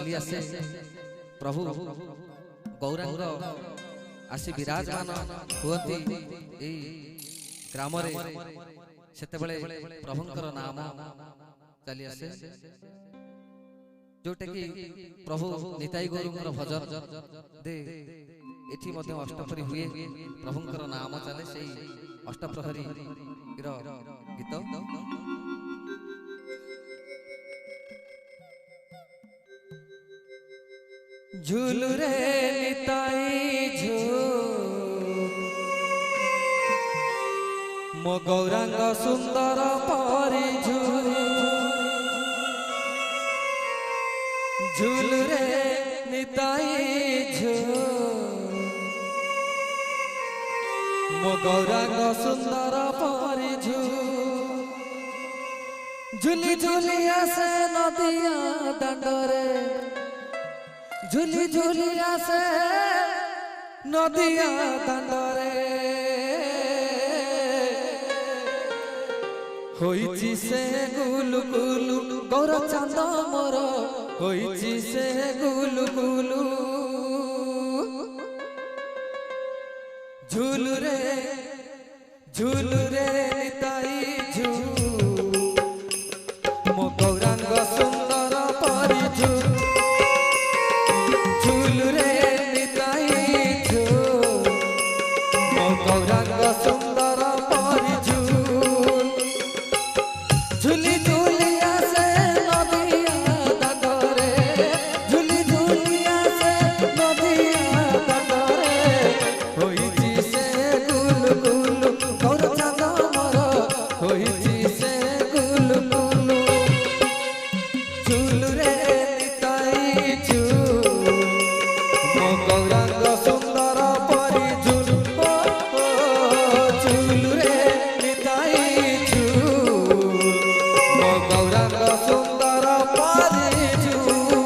चली आसे प्रभु गौरांग आसी विराजमान हुअती ए ग्राम रे सेते बेले प्रभुंकर नाम चली आसे जोटे कि प्रभु निताई गौरंगर भजन दे एठी मध्ये अष्टप्रहरी हुए प्रभुंकर नाम चले सेई अष्टप्रहरी रो गीत झूलू रे निताई झूल मो गौरांग सुंदर परी झूल झूल रे निताई झूल मो गौरांग सुंदर परी झूल झूली झूली आसे नदिया दांडरे झूली झूली आसे नदिया दांडरे होईची से गुलु गुलु गौर चांद मोर होईची से गुलु गुलु झूलू रे निताई झूल मो गौरांग सुंदर परी झूल झूलू रे निताई झूल मो गौरांग सुंदर परी झूल झूली झूली आसे नदिया दांडरे झूली झूली आसे नदिया दांडरे होईची से गुलु गुलु गौर चांद मोर होईची से गुलु गुलु झूलू रे निताई झूल मो गौरांग सुंदर परी झूल झूलू रे निताई झूल मो गौरांग सुंदर परी झूल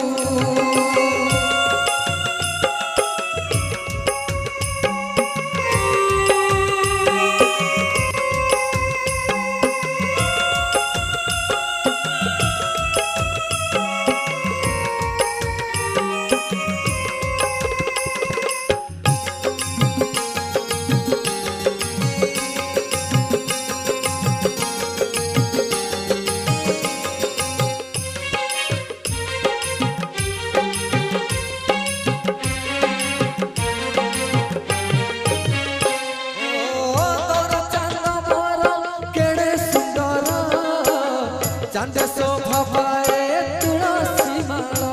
चांदे शोभा पाए तुलसी माला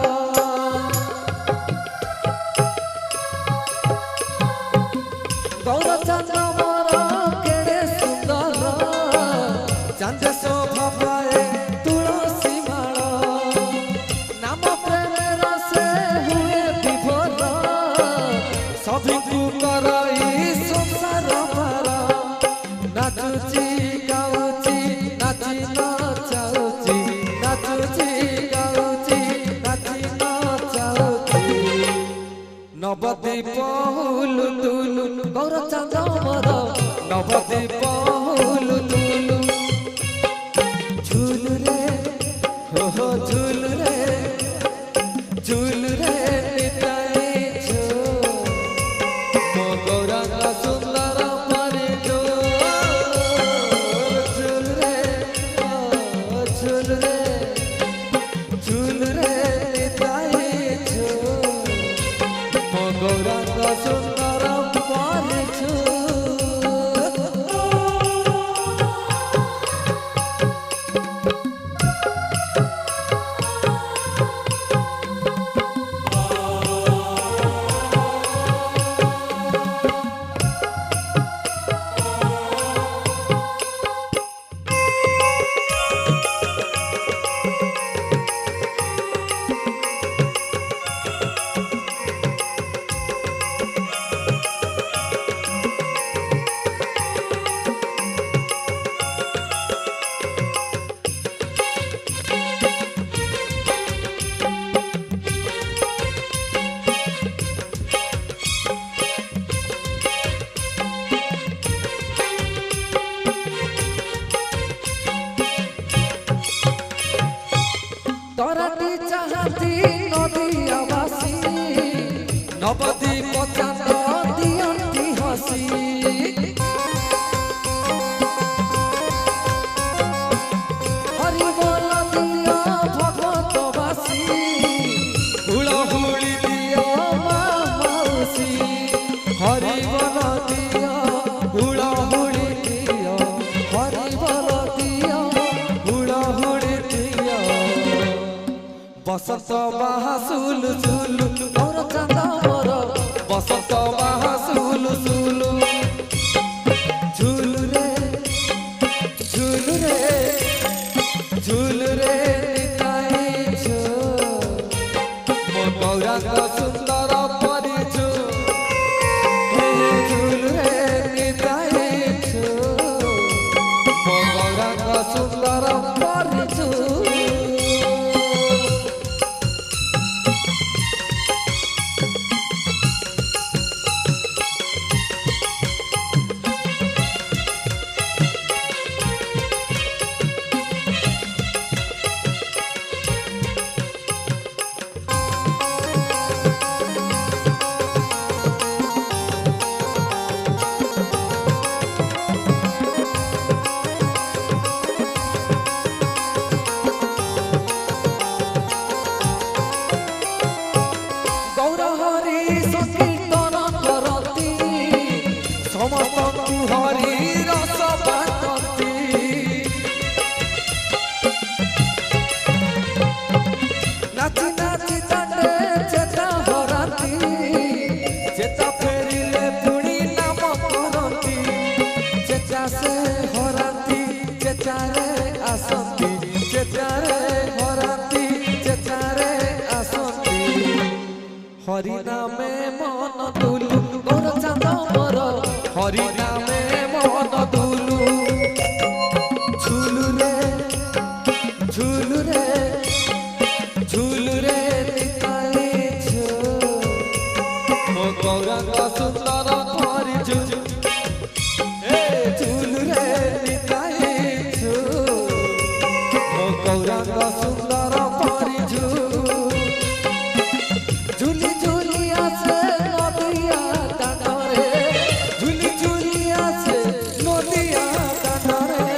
गौर चांद मोर केड़े सुंदर चांदे शोभा पाए तुलसी माला नाम प्रेम से हुए विभोर सभी को करई संसार पार नाचुची गाउची नाची नाचाउची नाचुची गाउची नाची नाचाउची नवदीप हुलु तुलु गौर चांद मोर नवदीप हुलु तुलु झूलू रे हो झूलू रे निताई झूल मो गौरांग सुंदर परी झूल रे निताई झूल मो गौरांग सुंदर परी झूल द्रौपदी को चांद दियंती हसी हरि बोल दिया भगवत बासी हुड़हुड़ी दिया माउसी हरि बोल दिया हुड़हुड़ी दिया हरि बोल दिया हुड़हुड़ी दिया बसंत बाहासुल झुलु और चांद मोर बसंत बाहासुल झुलु झुलु रे झुलु रे झुलु रे निताई छो मो गौरांग सुंदर परिचो हे झुलु रे निताई छो मो गौरांग सुंदर परिचो हरि रस बाटती नाची नाची ताटे चेता हराती चेता फेरिले पुणी नाम करती चेता से हराती चेता रे आसती चेता रे हराती चेता रे आसती हरि नामे मन तुलु गोर चांद मोर हरि नामे मन तुलु झुलु रे झुलु रे झुलु रे निताई छो मो गौरांग सुंदर परिचो हे झुलु रे निताई छो मो गौरांग सुंदर परिचो झुली झुली आसे नदिया दानरे झुली झुली आसे नदिया दानरे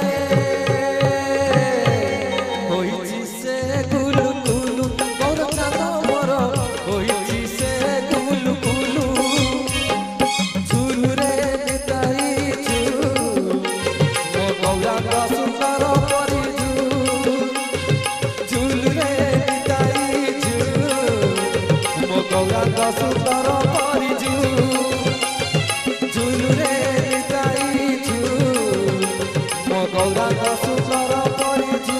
होइची से गुलु गुलु गौर चांद मोर होइची से गुलु गुलु झुलु रे निताई छु मो गौरांग सुंदर परिचु झुलु रे निताई छु मो गौरांग सुंदर परिचु झुलु रे निताई छु मो गौरांग सुंदर परिचु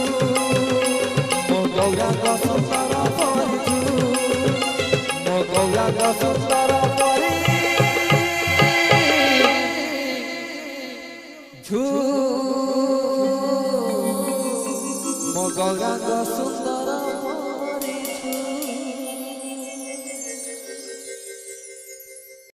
मो गौरांग सुंदर परिचु मो गौरांग सुंदर परिचु मो गौरांग सुंदर